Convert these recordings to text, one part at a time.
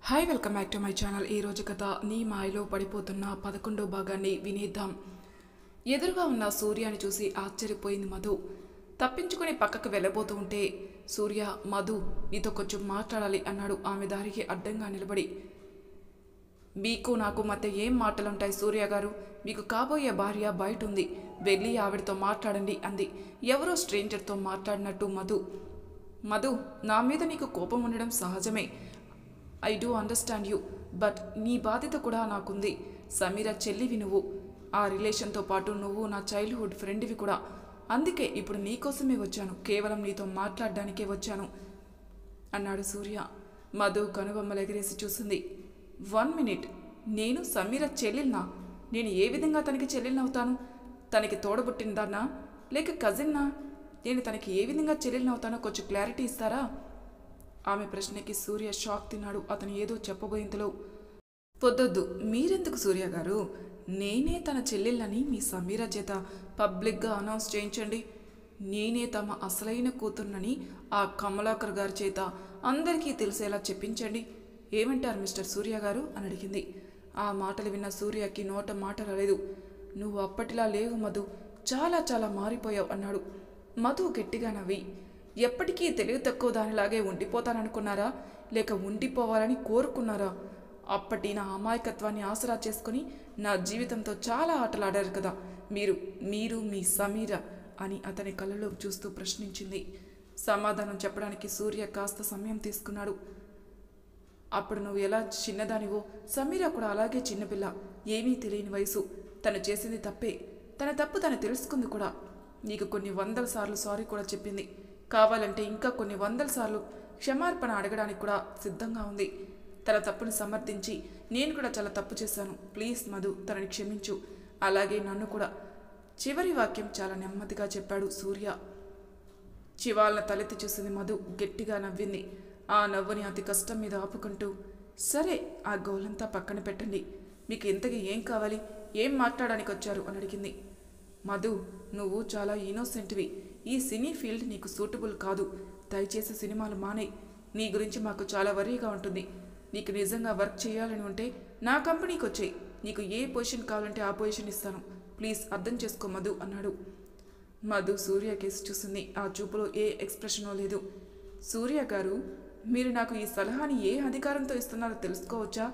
Hi welcome back to my channel. ఈ రోజు కథ నీ మాయలో పడిపోతున్న 11వ భాగాన్ని వినేద్దాం. ఎదురుగా ఉన్న సూర్యాని చూసి ఆశ్చర్యపోయింది మధు. తప్పించుకొని పక్కకు వెళ్ళబోతూ ఉంటే సూర్య, మధు నీతో కొంచెం మాట్లాడాలి అన్నాడు ఆమె దారికి అడ్డంగా నిలబడి. మీకు నాకు మధ్య ఏం మాటలుంటాయి సూర్య గారు? మీకు కాబోయే భార్య బయట ఉంది, వెళ్ళి ఆవిడతో మాట్లాడండి అంది. ఎవరో స్ట్రేంజర్తో మాట్లాడినట్టు మధు నా మీద నీకు కోపం ఉండడం సహజమే. I do understand you, but నీ బాధ్యత కూడా నాకుంది. సమీర చెల్లివి నువ్వు, ఆ రిలేషన్తో పాటు నువ్వు నా చైల్డ్హుడ్ ఫ్రెండ్వి కూడా. అందుకే ఇప్పుడు నీకోసమే వచ్చాను, కేవలం నీతో మాట్లాడడానికే వచ్చాను అన్నాడు సూర్య. మధు కనుబొమ్మలు ఎగరేసి చూసింది. 1 మినిట్, నేను సమీర చెల్లెల్నా? నేను ఏ విధంగా తనకి చెల్లెలనవుతాను? తనకి తోడబుట్టిందన్నా లేక కజిన్నా? నేను తనకి ఏ విధంగా చెల్లెలనవుతానో కొంచెం క్లారిటీ ఇస్తారా? ఆమె ప్రశ్నకి సూర్య షాక్ తిన్నాడు. అతను ఏదో చెప్పబోయేంతలో, పొద్దొద్దు, మీరెందుకు సూర్య గారు? నేనే తన చెల్లెళ్ళని మీ సమీర చేత పబ్లిక్గా అనౌన్స్ చేయించండి. నేనే తమ అసలైన కూతుర్నని ఆ కమలాకర్ గారి చేత అందరికీ తెలిసేలా చెప్పించండి. ఏమంటారు మిస్టర్ సూర్య గారు అని అడిగింది. ఆ మాటలు విన్న సూర్యకి నోట మాట రాలేదు. నువ్వు అప్పటిలా లేవు మధు, చాలా చాలా మారిపోయావు అన్నాడు. మధు గట్టిగా నవ్వి, ఎప్పటికీ తెలివి తక్కువ దానిలాగే ఉండిపోతాననుకున్నారా, లేక ఉండిపోవాలని కోరుకున్నారా? అప్పటి నా అమాయకత్వాన్ని ఆసరా చేసుకుని నా జీవితంతో చాలా ఆటలాడారు కదా మీరు మీ సమీర అని అతని కళ్ళలోకి చూస్తూ ప్రశ్నించింది. సమాధానం చెప్పడానికి సూర్య కాస్త సమయం తీసుకున్నాడు. అప్పుడు నువ్వు ఎలా చిన్నదానివో సమీర కూడా అలాగే చిన్నపిల్ల, ఏమీ తెలియని వయసు. తను చేసింది తప్పే, తన తప్పు తను తెలుసుకుంది కూడా. నీకు కొన్ని 100 సార్లు సారీ కూడా చెప్పింది. కావాలంటే ఇంకా కొన్ని 100 సార్లు క్షమార్పణ అడగడానికి కూడా సిద్ధంగా ఉంది. తన తప్పుని సమర్థించి, నేను కూడా చాలా తప్పు చేశాను, ప్లీజ్ మధు తనని క్షమించు, అలాగే నన్ను కూడా. చివరి వాక్యం చాలా నెమ్మదిగా చెప్పాడు సూర్య. చివాలన తలెత్తి చూసింది మధు. గట్టిగా నవ్వింది. ఆ నవ్వుని అతి కష్టం మీద ఆపుకుంటూ, సరే ఆ గోలంతా పక్కన పెట్టండి, మీకు ఇంతకీ ఏం కావాలి, ఏం మాట్లాడడానికి వచ్చారు అని అడిగింది. మధు, నువ్వు చాలా ఇన్నోసెంట్వి. ఈ సినీ ఫీల్డ్ నీకు సూటబుల్ కాదు. దయచేసి సినిమాలు మానే. నీ గురించి మాకు చాలా వరీగా ఉంటుంది. నీకు నిజంగా వర్క్ చేయాలని ఉంటే నా కంపెనీకి వచ్చేయి. నీకు ఏ పొజిషన్ కావాలంటే ఆ పొజిషన్ ఇస్తాను. ప్లీజ్ అర్థం చేసుకో మధు అన్నాడు. మధు సూర్య కేసు చూసింది. ఆ చూపులో ఏ ఎక్స్ప్రెషనో లేదు. సూర్య గారు, మీరు నాకు ఈ సలహాని ఏ అధికారంతో ఇస్తున్నారో తెలుసుకోవచ్చా?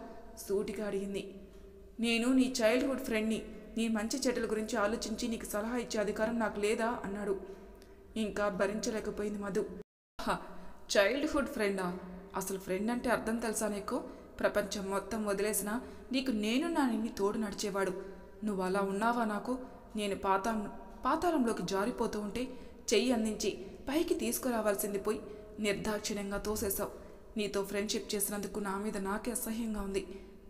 సూటిగా అడిగింది. నేను నీ చైల్డ్హుడ్ ఫ్రెండ్ని. నీ మంచి చెడ్డల గురించి ఆలోచించి నీకు సలహా ఇచ్చే అధికారం నాకు లేదా అన్నాడు. ఇంకా భరించలేకపోయింది మధు. చైల్డ్హుడ్ ఫ్రెండా? అసలు ఫ్రెండ్ అంటే అర్థం తెలుసా నీకు? ప్రపంచం మొత్తం వదిలేసినా నీకు నేనున్నానని తోడు నడిచేవాడు. నువ్వు అలా ఉన్నావా నాకు? నేను పాతాళంలోకి జారిపోతూ ఉంటే చెయ్యి అందించి పైకి తీసుకురావాల్సింది పోయి నిర్దాక్షిణ్యంగా తోసేశావు. నీతో ఫ్రెండ్షిప్ చేసినందుకు నా మీద నాకే అసహ్యంగా ఉంది.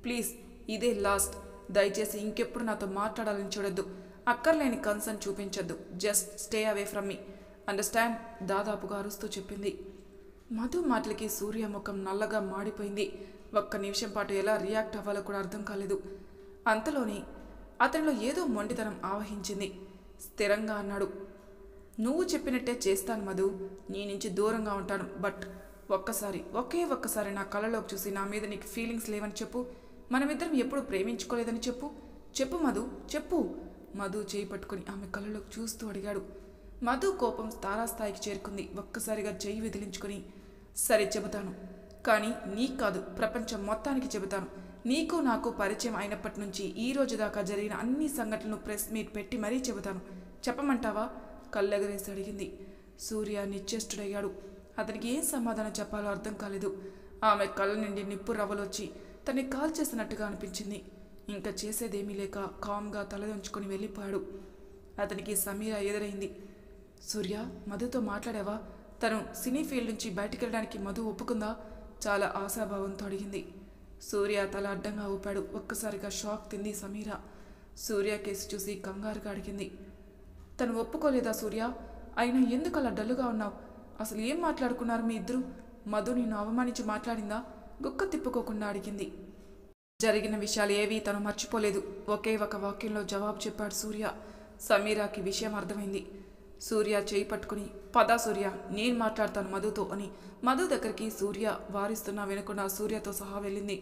ప్లీజ్ ఇదే లాస్ట్. దయచేసి ఇంకెప్పుడు నాతో మాట్లాడాలని చూడొద్దు. అక్కర్లేని కన్సర్న్ చూపించొద్దు. Just stay away from me, understand? దాదాపుగా అరుస్తూ చెప్పింది. మధు మాటలకి సూర్య ముఖం నల్లగా మాడిపోయింది. ఒక్క నిమిషం పాటు ఎలా రియాక్ట్ అవ్వాలో కూడా అర్థం కాలేదు. అంతలోనే అతనిలో ఏదో మొండితనం ఆవహించింది. స్థిరంగా అన్నాడు, నువ్వు చెప్పినట్టే చేస్తాను మధు. నీ నుంచి దూరంగా ఉంటాను. బట్ ఒకే ఒక్కసారి నా కళ్ళలోకి చూసి నా మీద నీకు ఫీలింగ్స్ లేవని చెప్పు. మనమిద్దరం ఎప్పుడు ప్రేమించుకోలేదని చెప్పు మధు, చెప్పు. మధు చేయి పట్టుకుని ఆమె కళ్ళలోకి చూస్తూ అడిగాడు. మధు కోపం తారాస్థాయికి చేరుకుంది. ఒక్కసారిగా చెయ్యి విదిలించుకుని, సరే చెబుతాను, కానీ నీకు కాదు, ప్రపంచం మొత్తానికి చెబుతాను. నీకు నాకు పరిచయం అయినప్పటి నుంచి ఈ రోజు దాకా జరిగిన అన్ని సంఘటనలు ప్రెస్ మీట్ పెట్టి మరీ చెబుతాను. చెప్పమంటావా? కళ్ళెగరేసి అడిగింది. సూర్య నిశ్చేష్టుడయ్యాడు. అతనికి ఏం సమాధానం చెప్పాలో అర్థం కాలేదు. ఆమె కళ్ళ నుండి నిప్పు రవ్వలొచ్చి తనని కాల్ చేసినట్టుగా అనిపించింది. ఇంకా చేసేదేమీ లేక కామ్గా తలదించుకొని వెళ్ళిపోయాడు. అతనికి సమీర ఎదురైంది. సూర్య, మధుతో మాట్లాడావా? తను సినీ ఫీల్డ్ నుంచి బయటికి వెళ్ళడానికి మధు ఒప్పుకుందా? చాలా ఆశాభావంతో అడిగింది. సూర్య తల అడ్డంగా ఊపాడు. ఒక్కసారిగా షాక్ తింది సమీర. సూర్య కేసు చూసి కంగారుగా అడిగింది. తను ఒప్పుకోలేదా సూర్య? అయినా ఎందుకు అలా డల్లుగా ఉన్నావు? అసలు ఏం మాట్లాడుకున్నారు మీ ఇద్దరు? మధు నిన్ను అవమానించి మాట్లాడిందా? గుక్క తిప్పుకోకుండా అడిగింది. జరిగిన విషయాలు ఏవీ తను మర్చిపోలేదు. ఒకే ఒక వాక్యంలో జవాబు చెప్పాడు సూర్య. సమీరాకి విషయం అర్థమైంది. సూర్య చేయి పట్టుకుని పదా సూర్య నేను మాట్లాడతాను మధుతో అని మధు దగ్గరికి సూర్య వారిస్తున్నా వినకుండా సూర్యతో సహా వెళ్ళింది.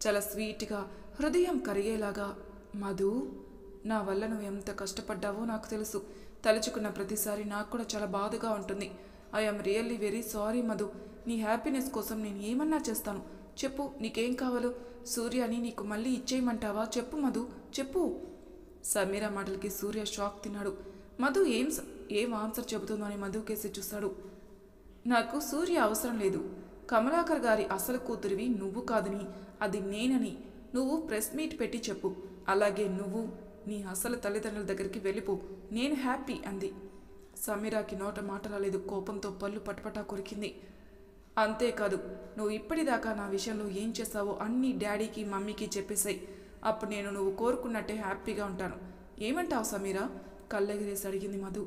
చాలా స్వీట్గా హృదయం కరిగేలాగా, మధు నా వల్ల నువ్వు ఎంత కష్టపడ్డావో నాకు తెలుసు. తలుచుకున్న ప్రతిసారి నాకు కూడా చాలా బాధగా ఉంటుంది. I'm really very sorry Madhu. నీ హ్యాపీనెస్ కోసం నేను ఏమన్నా చేస్తాను. చెప్పు, నీకేం కావాలో. సూర్యని నీకు మళ్ళీ ఇచ్చేయమంటావా? చెప్పు మధు, చెప్పు. సమీర మాటలకి సూర్య షాక్ తిన్నాడు. మధు ఏం ఆన్సర్ చెబుతుందో అని మధు కేసి చూస్తాడు. నాకు సూర్య అవసరం లేదు. కమలాకర్ గారి అసలు కూతురివి నువ్వు కాదని, అది నేనని నువ్వు ప్రెస్ మీట్ పెట్టి చెప్పు. అలాగే నువ్వు నీ అసలు తల్లిదండ్రుల దగ్గరికి వెళ్ళిపో. నేను హ్యాపీ అంది. సమీరాకి నోట మాట రాలేదు. కోపంతో పళ్ళు పటపటా కొరికింది. అంతేకాదు, నువ్వు ఇప్పటిదాకా నా విషయంలో ఏం చేస్తావో అన్నీ డాడీకి మమ్మీకి చెప్పేశాయి. అప్పుడు నేను నువ్వు కోరుకున్నట్టే హ్యాపీగా ఉంటాను. ఏమంటావు సమీరా? కళ్ళెగిరేసి అడిగింది మధు.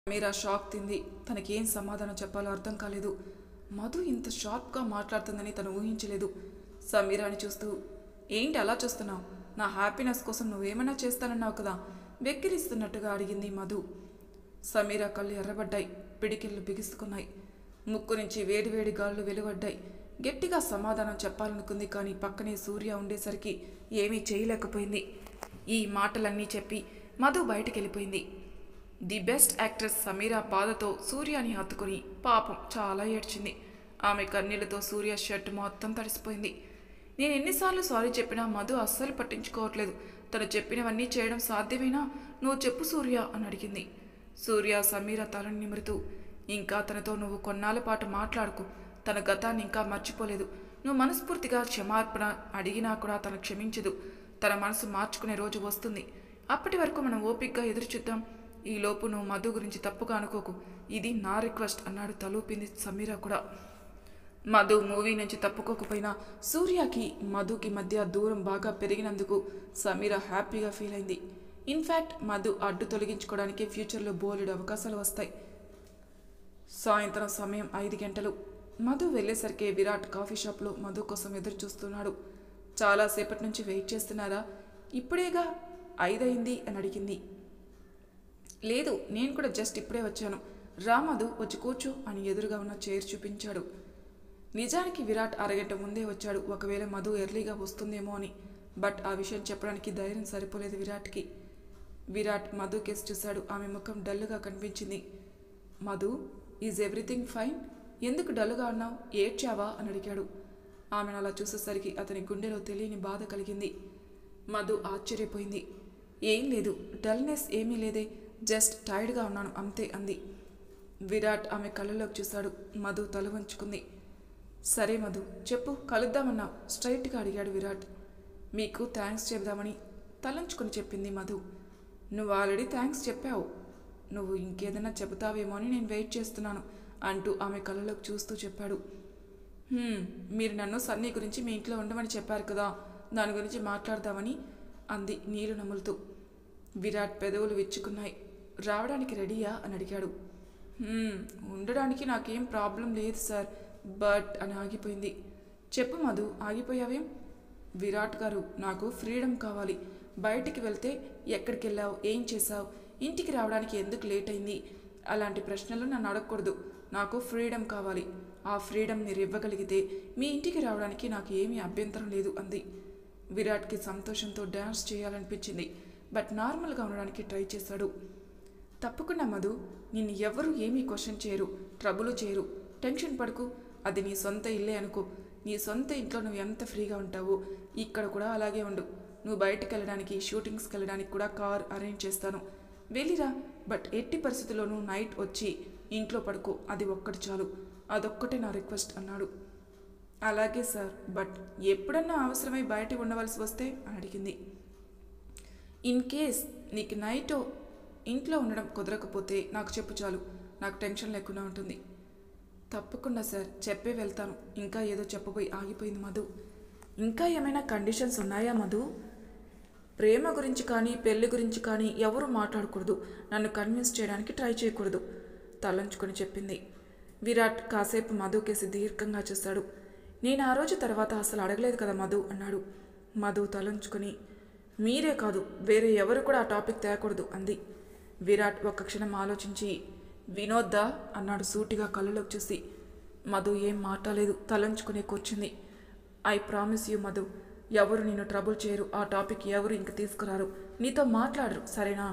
సమీరా షాక్ తింది. తనకేం సమాధానం చెప్పాలో అర్థం కాలేదు. మధు ఇంత షార్ప్గా మాట్లాడుతుందని తను ఊహించలేదు. సమీరాని చూస్తూ, ఏంటి అలా చూస్తున్నావు? నా హ్యాపీనెస్ కోసం నువ్వేమైనా చేస్తానన్నావు కదా, వెక్కిరిస్తున్నట్టుగా అడిగింది మధు. సమీరా కళ్ళు ఎర్రబడ్డాయి. పిడికిళ్ళు బిగుసుకున్నాయి. ముక్కు నుంచి వేడివేడి గాళ్ళు వెలువడ్డాయి. గట్టిగా సమాధానం చెప్పాలనుకుంది. కానీ పక్కనే సూర్య ఉండేసరికి ఏమీ చేయలేకపోయింది. ఈ మాటలన్నీ చెప్పి మధు బయటికెళ్ళిపోయింది. ది బెస్ట్ యాక్ట్రెస్ సమీరా బాధతో సూర్యాని హత్తుకుని పాపం చాలా ఏడ్చింది. ఆమె కన్నీళ్లతో సూర్య షర్ట్ మొత్తం తడిసిపోయింది. నేను ఎన్నిసార్లు సారీ చెప్పినా మధు అస్సలు పట్టించుకోవట్లేదు. తను చెప్పినవన్నీ చేయడం సాధ్యమేనా? నువ్వు చెప్పు సూర్య అని అడిగింది. సూర్య సమీర తలని నిమురుతూ, ఇంకా తనతో నువ్వు కొన్నాళ్ళ పాటు మాట్లాడుకు. తన గతాన్ని ఇంకా మర్చిపోలేదు. నువ్వు మనస్ఫూర్తిగా క్షమార్పణ అడిగినా కూడా తను క్షమించదు. తన మనసు మార్చుకునే రోజు వస్తుంది. అప్పటి వరకు మనం ఓపికగా ఎదురు చూద్దాం. ఈలోపు నువ్వు మధు గురించి తప్పుగా అనుకోకు. ఇది నా రిక్వెస్ట్ అన్నాడు తలూపింది సమీర కూడా. మధు మూవీ నుంచి తప్పుకోకపోయినా సూర్యకి మధుకి మధ్య దూరం బాగా పెరిగినందుకు సమీర హ్యాపీగా ఫీల్ అయింది. ఇన్ఫ్యాక్ట్ మధు అడ్డు తొలగించుకోవడానికి ఫ్యూచర్లో బోలెడు అవకాశాలు వస్తాయి. సాయంత్రం సమయం 5 గంటలు. మధు వెళ్ళేసరికి విరాట్ కాఫీ షాప్లో మధు కోసం ఎదురు చూస్తున్నాడు. చాలాసేపటి నుంచి వెయిట్ చేస్తున్నారా? ఇప్పుడేగా 5 అయింది అని అడిగింది. లేదు, నేను కూడా జస్ట్ ఇప్పుడే వచ్చాను. రా మధు, వచ్చి కూర్చో అని ఎదురుగా ఉన్న చైర్ చూపించాడు. నిజానికి విరాట్ అరగంట ముందే వచ్చాడు. ఒకవేళ మధు ఎర్లీగా వస్తుందేమో అని. బట్ ఆ విషయం చెప్పడానికి ధైర్యం సరిపోలేదు విరాట్కి. విరాట్ మధు కేసు చూశాడు. ఆమె ముఖం డల్గా కనిపించింది. Madhu, is everything fine? ఎందుకు డల్గా అన్నావు? ఏడ్చావా అని అడిగాడు. ఆమెను అలా చూసేసరికి అతని గుండెలో తెలియని బాధ కలిగింది. మధు ఆశ్చర్యపోయింది. ఏం లేదు, డల్నెస్ ఏమీ లేదే, జస్ట్ టైర్డ్గా ఉన్నాను అంతే అంది. విరాట్ ఆమె కళ్ళలోకి చూశాడు. మధు తల వంచుకుంది. సరే మధు, చెప్పు, కలుద్దామన్నావు స్ట్రైట్గా అడిగాడు విరాట్. మీకు థ్యాంక్స్ చెబుదామని తలంచుకొని చెప్పింది మధు. నువ్వు ఆల్రెడీ థ్యాంక్స్ చెప్పావు. నువ్వు ఇంకేదైనా చెబుతావేమో అని నేను వెయిట్ చేస్తున్నాను అంటూ ఆమె కళ్ళలోకి చూస్తూ చెప్పాడు. మీరు నన్ను సన్నీ గురించి మీ ఇంట్లో ఉండమని చెప్పారు కదా, దాని గురించి మాట్లాడదామని అంది నీళ్లు నములుతూ. విరాట్ పెదవులు విచ్చుకున్నాయి. రావడానికి రెడీయా అని అడిగాడు. ఉండడానికి నాకేం ప్రాబ్లం లేదు సార్, బట్ అని ఆగిపోయింది. చెప్పు మధు, ఆగిపోయావేం? విరాట్ గారు, నాకు ఫ్రీడమ్ కావాలి. బయటికి వెళ్తే ఎక్కడికి వెళ్ళావు, ఏం చేశావు, ఇంటికి రావడానికి ఎందుకు లేట్ అయింది, అలాంటి ప్రశ్నలు నన్ను అడగకూడదు. నాకు ఫ్రీడమ్ కావాలి. ఆ ఫ్రీడమ్ మీరు ఇవ్వగలిగితే మీ ఇంటికి రావడానికి నాకు ఏమీ అభ్యంతరం లేదు అంది. విరాట్కి సంతోషంతో డ్యాన్స్ చేయాలనిపించింది. బట్ నార్మల్గా ఉండడానికి ట్రై చేశాడు. తప్పకుండా మధు, నిన్ను ఎవరు ఏమీ క్వశ్చన్ చేయరు, ట్రబుల్ చేయరు. టెన్షన్ పడుకు. అది నీ సొంత ఇల్లే అనుకో. నీ సొంత ఇంట్లో నువ్వు ఎంత ఫ్రీగా ఉంటావో ఇక్కడ కూడా అలాగే ఉండు. నువ్వు బయటకు వెళ్ళడానికి, షూటింగ్స్కి వెళ్ళడానికి కూడా కార్ అరేంజ్ చేస్తాను. వెళ్ళిరా. బట్ ఎట్టి పరిస్థితుల్లోనూ నైట్ వచ్చి ఇంట్లో పడుకో. అది ఒక్కటి చాలు. అదొక్కటే నా రిక్వెస్ట్ అన్నాడు. అలాగే సార్, బట్ ఎప్పుడన్నా అవసరమై బయట ఉండవలసి వస్తే అని అడిగింది. ఇన్ కేస్ నీకు నైట్ ఇంట్లో ఉండడం కుదరకపోతే నాకు చెప్పు చాలు. నాకు టెన్షన్ లేకుండా ఉంటుంది. తప్పకుండా సార్, చెప్పే వెళ్తాను. ఇంకా ఏదో చెప్పబోయి ఆగిపోయింది మధు. ఇంకా ఏమైనా కండిషన్స్ ఉన్నాయా మధు? ప్రేమ గురించి కానీ పెళ్లి గురించి కానీ ఎవరు మాట్లాడకూడదు. నన్ను కన్విన్స్ చేయడానికి ట్రై చేయకూడదు తలంచుకొని చెప్పింది. విరాట్ కాసేపు మధు కేసి దీర్ఘంగా చూశాడు. నేను ఆ రోజు తర్వాత అసలు అడగలేదు కదా మధు అన్నాడు. మధు తలంచుకొని, మీరే కాదు వేరే ఎవరు కూడా ఆ టాపిక్ తేకూడదు అంది. విరాట్ ఒక్క క్షణం ఆలోచించి వినోద్దా అన్నాడు సూటిగా కళ్ళలోకి చూసి. మధు ఏం మాట్లాడలేదు, తలంచుకునే కూర్చుంది. ఐ ప్రామిస్ యూ మధు, ఎవరు నిన్ను ట్రబుల్ చేయరు, ఆ టాపిక్ ఎవరు ఇంక తీసుకురారు, నీతో మాట్లాడరు, సరేనా?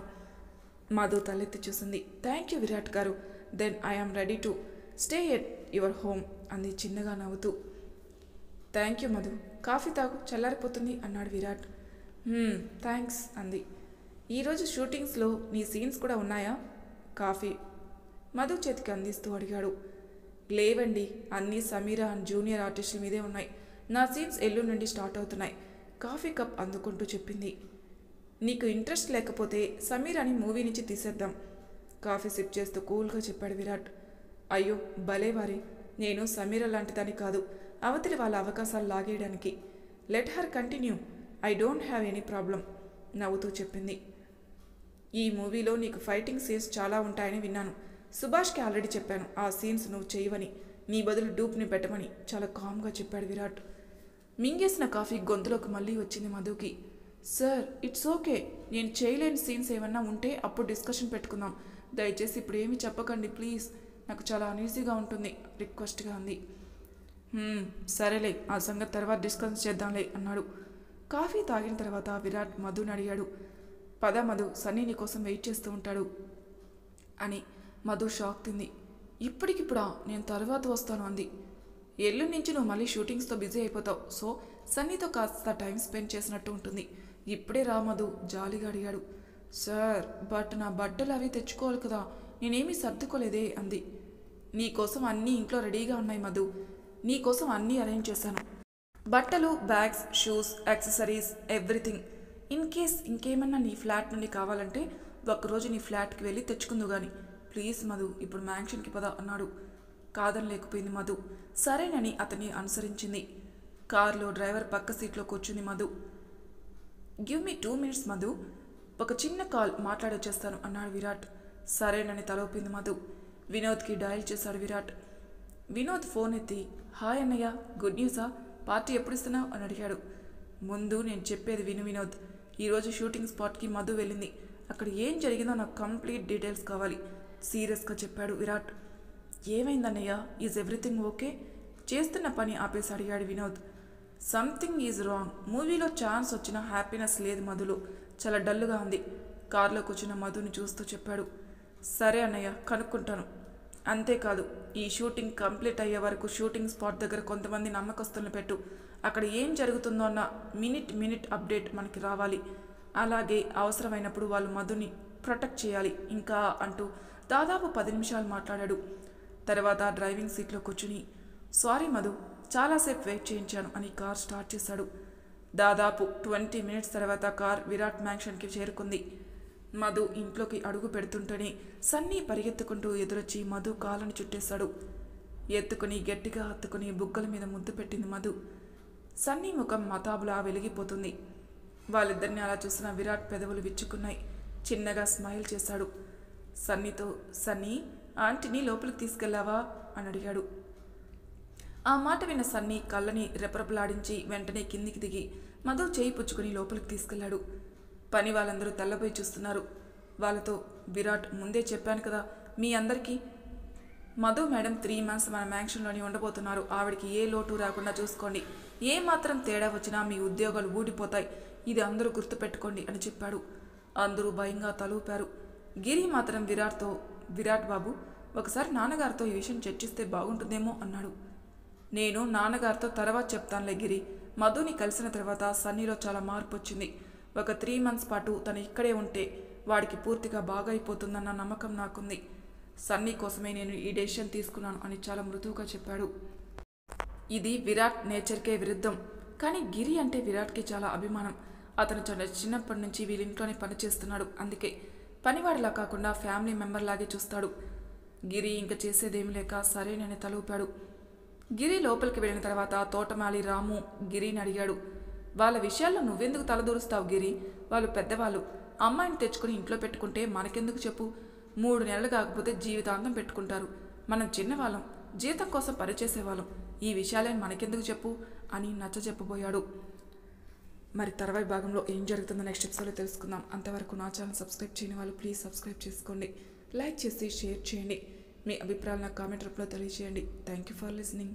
మధు తలెత్తి చూసింది. థ్యాంక్ యూ విరాట్ గారు, then I am ready to stay at your home అంది చిన్నగా నవ్వుతూ. థ్యాంక్ యూ మధు, కాఫీ తాగు, చల్లారిపోతుంది అన్నాడు విరాట్. థ్యాంక్స్ అంది. ఈరోజు షూటింగ్స్లో నీ సీన్స్ కూడా ఉన్నాయా? కాఫీ మధు చేతికి అందిస్తూ అడిగాడు. లేవండి, అన్నీ సమీరా అండ్ జూనియర్ ఆర్టిస్టుల మీదే ఉన్నాయి. నా సీన్స్ ఎల్లుండి నుండి స్టార్ట్ అవుతున్నాయి, కాఫీ కప్ అందుకుంటూ చెప్పింది. నీకు ఇంట్రెస్ట్ లేకపోతే సమీరాని మూవీ నుంచి తీసేద్దాం, కాఫీ సిప్ చేస్తూ కూల్గా చెప్పాడు విరాట్. అయ్యో భలేవారే, నేను సమీరా లాంటిదని కాదు, అవతలి వాళ్ళ అవకాశాలు లాగేయడానికి. Let her continue, I don't have any problem నవ్వుతూ చెప్పింది. ఈ మూవీలో నీకు ఫైటింగ్ సీన్స్ చాలా ఉంటాయని విన్నాను. సుభాష్కి ఆల్రెడీ చెప్పాను ఆ సీన్స్ నువ్వు చేయవని, నీ బదులు డూప్ని పెట్టమని చాలా కామ్గా చెప్పాడు విరాట్. మింగేసిన కాఫీ గొంతులోకి మళ్ళీ వచ్చింది మధుకి. సార్ ఇట్స్ ఓకే, నేను చేయలేని సీన్స్ ఏమన్నా ఉంటే అప్పుడు డిస్కషన్ పెట్టుకుందాం, దయచేసి ఇప్పుడు ఏమీ చెప్పకండి ప్లీజ్, నాకు చాలా అనీజీగా ఉంటుంది రిక్వెస్ట్గా అంది. సరేలే, ఆ సంగతి తర్వాత డిస్కస్ చేద్దాంలే అన్నాడు. కాఫీ తాగిన తర్వాత విరాట్ మధుని అడిగాడు. పద మధు, సన్నీ నీ కోసం వెయిట్ చేస్తూ ఉంటాడు అని. మధు షాక్ తింది. ఇప్పటికిప్పుడా? నేను తర్వాత వస్తాను అంది. ఎల్లుండి నుంచి నువ్వు మళ్ళీ షూటింగ్స్తో బిజీ అయిపోతావు, సో సన్నీతో కాస్త టైం స్పెండ్ చేసినట్టు ఉంటుంది, ఇప్పుడే రా మధు జాలీగా అడిగాడు. సార్ బట్ నా బట్టలు అవి తెచ్చుకోవాలి కదా, నేనేమీ సర్దుకోలేదే అంది. నీకోసం అన్నీ ఇంట్లో రెడీగా ఉన్నాయి మధు, నీకోసం అన్నీ అరేంజ్ చేశాను, బట్టలు, bags, shoes, accessories, everything. In case ఇంకేమన్నా నీ ఫ్లాట్ నుండి కావాలంటే ఒక్కరోజు నీ ఫ్లాట్కి వెళ్ళి తెచ్చుకుందు కానీ. ప్లీజ్ మధు, ఇప్పుడు మ్యాన్షన్కి పద అన్నాడు. కాదని లేకపోయింది మధు. సరేనని అతన్ని అనుసరించింది. కారులో డ్రైవర్ పక్క సీట్లో కూర్చుంది Madhu. Give me 2 minutes Madhu, ఒక చిన్న కాల్ మాట్లాడొచ్చేస్తాను అన్నాడు విరాట్. సరేనని తలొప్పింది మధు. వినోద్కి డయల్ చేశాడు విరాట్. వినోద్ ఫోన్ ఎత్తి హాయ్ అన్నయ్య, గుడ్ న్యూసా, పార్టీ ఎప్పుడు ఇస్తున్నావు అని అడిగాడు. ముందు నేను చెప్పేది విను వినోద్, ఈరోజు షూటింగ్ స్పాట్కి మధు వెళ్ళింది, అక్కడ ఏం జరిగిందో నాకు కంప్లీట్ డీటెయిల్స్ కావాలి సీరియస్గా చెప్పాడు విరాట్. ఏమైందన్నయ్య, ఈజ్ ఎవ్రీథింగ్ ఓకే? చేస్తున్న పని ఆపేసి అడిగాడు వినోద్. సంథింగ్ ఈజ్ రాంగ్, మూవీలో ఛాన్స్ వచ్చిన హ్యాపీనెస్ లేదు మధులో, చాలా డల్గా ఉంది కారులో కూర్చున్న మధుని చూస్తూ చెప్పాడు. సరే అన్నయ్య, కనుక్కుంటాను. అంతేకాదు, ఈ షూటింగ్ కంప్లీట్ అయ్యే వరకు షూటింగ్ స్పాట్ దగ్గర కొంతమంది నమ్మకస్తులను పెట్టు, అక్కడ ఏం జరుగుతుందో అన్న మినిట్ అప్డేట్ మనకి రావాలి, అలాగే అవసరమైనప్పుడు వాళ్ళు మధుని ప్రొటెక్ట్ చేయాలి ఇంకా అంటూ దాదాపు 10 నిమిషాలు మాట్లాడాడు. తర్వాత డ్రైవింగ్ సీట్లో కూర్చుని సారీ మధు, చాలాసేపు వెయిట్ చేయించాను అని కార్ స్టార్ట్ చేశాడు. దాదాపు 20 minutes తర్వాత కార్ విరాట్ మ్యాన్షన్కి చేరుకుంది. మధు ఇంట్లోకి అడుగు పెడుతుంటేనే సన్నీ పరిగెత్తుకుంటూ ఎదురొచ్చి మధు కాళ్ళని చుట్టేశాడు. ఎత్తుకుని గట్టిగా హత్తుకుని బుగ్గల మీద ముద్దు పెట్టింది మధు. సన్నీ ముఖం మతాబులా వెలిగిపోతుంది. వాళ్ళిద్దరిని అలా చూసిన విరాట్ పెదవులు విచ్చుకున్నాయి. చిన్నగా స్మైల్ చేశాడు. సన్నీతో సన్నీ, ఆంటీని లోపలికి తీసుకెళ్లావా అని అడిగాడు. ఆ మాట విన్న సన్నీ కళ్ళని రెపరెపలాడించి వెంటనే కిందికి దిగి మధు చేయి పుచ్చుకుని లోపలికి తీసుకెళ్లాడు. పని వాళ్ళందరూ తెల్లబోయి చూస్తున్నారు. వాళ్ళతో విరాట్ ముందే చెప్పాను కదా మీ అందరికీ, మధు మేడం 3 months మన మ్యాన్షన్లోని ఉండబోతున్నారు, ఆవిడికి ఏ లోటు రాకుండా చూసుకోండి, ఏ మాత్రం తేడా వచ్చినా మీ ఉద్యోగాలు ఊడిపోతాయి, ఇది అందరూ గుర్తుపెట్టుకోండి అని చెప్పాడు. అందరూ భయంగా తలూపారు. గిరి మాత్రం విరాట్తో, విరాట్ బాబు ఒకసారి నాన్నగారితో ఈ విషయం చర్చిస్తే బాగుంటుందేమో అన్నాడు. నేను నాన్నగారితో తర్వాత చెప్తానులే గిరి, మధుని కలిసిన తర్వాత సన్నీలో చాలా మార్పు వచ్చింది, ఒక 3 months పాటు తను ఇక్కడే ఉంటే వాడికి పూర్తిగా బాగైపోతుందన్న నమ్మకం నాకుంది, సన్నీ కోసమే నేను ఈ డెసిషన్ తీసుకున్నాను అని చాలా మృదువుగా చెప్పాడు. ఇది విరాట్ నేచర్కే విరుద్ధం, కానీ గిరి అంటే విరాట్కి చాలా అభిమానం. అతను చాలా చిన్నప్పటి నుంచి వీళ్ళింట్లోనే పనిచేస్తున్నాడు, అందుకే పనివాడిలా కాకుండా ఫ్యామిలీ మెంబర్ లాగే చూస్తాడు. గిరి ఇంక చేసేదేమి లేక సరేనని తలూపాడు. గిరి లోపలికి వెళ్ళిన తర్వాత తోటమాలి రాము గిరిని అడిగాడు. వాళ్ళ విషయాల్లో నువ్వెందుకు తలదూరుస్తావు గిరి, వాళ్ళు పెద్దవాళ్ళు, అమ్మాయిని తెచ్చుకుని ఇంట్లో పెట్టుకుంటే మనకెందుకు చెప్పు, 3 నెలలు కాకపోతే జీవితాంతం పెట్టుకుంటారు, మనం చిన్నవాళ్ళం, జీతం కోసం పనిచేసేవాళ్ళం, ఈ విషయాలే మనకెందుకు చెప్పు అని నచ్చజెప్పబోయాడు. మరి తర్వాయి భాగంలో ఏం జరుగుతుందో నెక్స్ట్ ఎపిసోడ్లో తెలుసుకుందాం. అంతవరకు నా ఛానల్ సబ్స్క్రైబ్ చేయని వాళ్ళు ప్లీజ్ సబ్స్క్రైబ్ చేసుకోండి, లైక్ చేసి షేర్ చేయండి, మీ అభిప్రాయాలు నాకు కామెంట్ రూపంలో తెలియజేయండి. Thank you for listening.